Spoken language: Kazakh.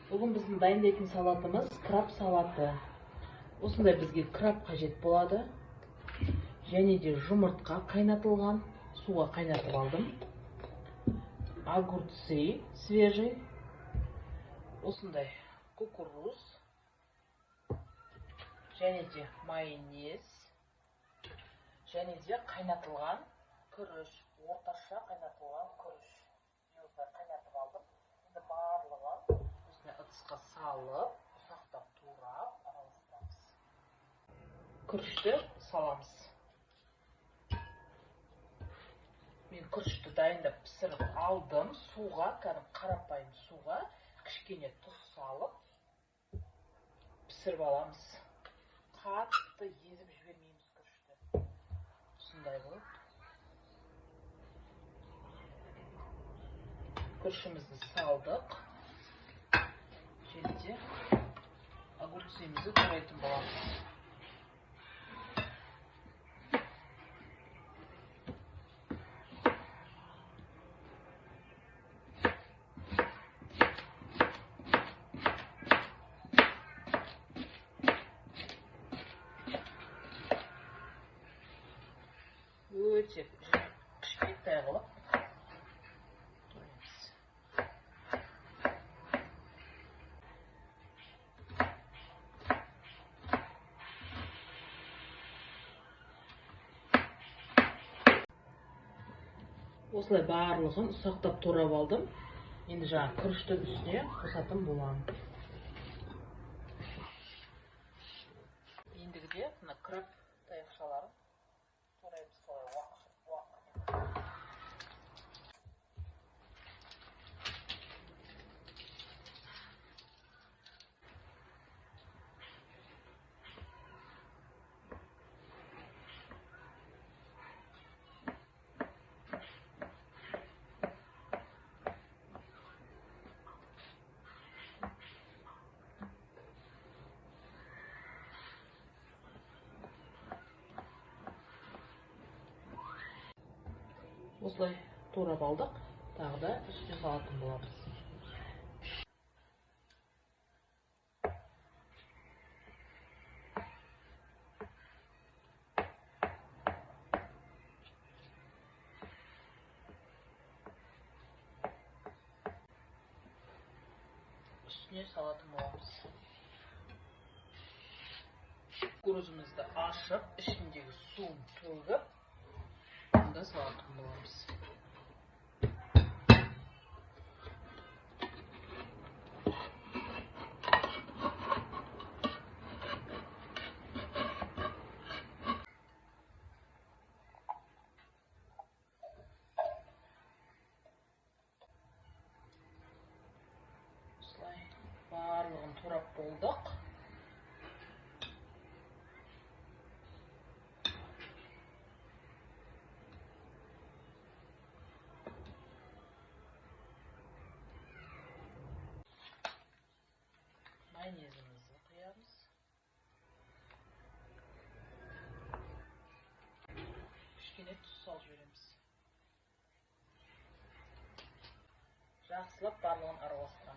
Бүгін біздің дайындайтын салатымыз краб салаты. Осындай бізге краб қажет болады. Және де жұмыртқа қайнатылған, суға қайнатып алдым. Огурцы свежий. Осындай кукуруз. Және де майонез. Және де қайнатылған күріш, орташа қайнатылған күріш. Осылай қайнатып алдым. Енді барлығын ыдысқа салып, ұсақтап турап араластырамыз. Күрішті саламыз. Мен күрішті дайындап пісіріп алдым. Суға, қарапайым суға кішкене тұз салып пісіріп аламыз. Қатты езіп жібермейміз күрішті. Осындай болып. Күрішімізді салдық. Және де огурцемізді турайтын боламыз. Өте кішкентай қылып тураймыз. Осылай барлығын ұсақтап турап алдым. Енді жаңа күріштің үстіне қосатын боламын. Ендігіде мына краб таяқшаларын тураймыз солай уақыт. Осылай турап алдық. Тағы да үстіне салатын боламыз. Үстіне салатын боламыз. Күрішімізді ашып, ішіндегі суын төгіп, онда салатын боламыз. Осылай барлығын турап болдық. Майонезімізді құямыз. Кішкене тұз салып жібереміз. Жақсылап барлығын араластырамыз.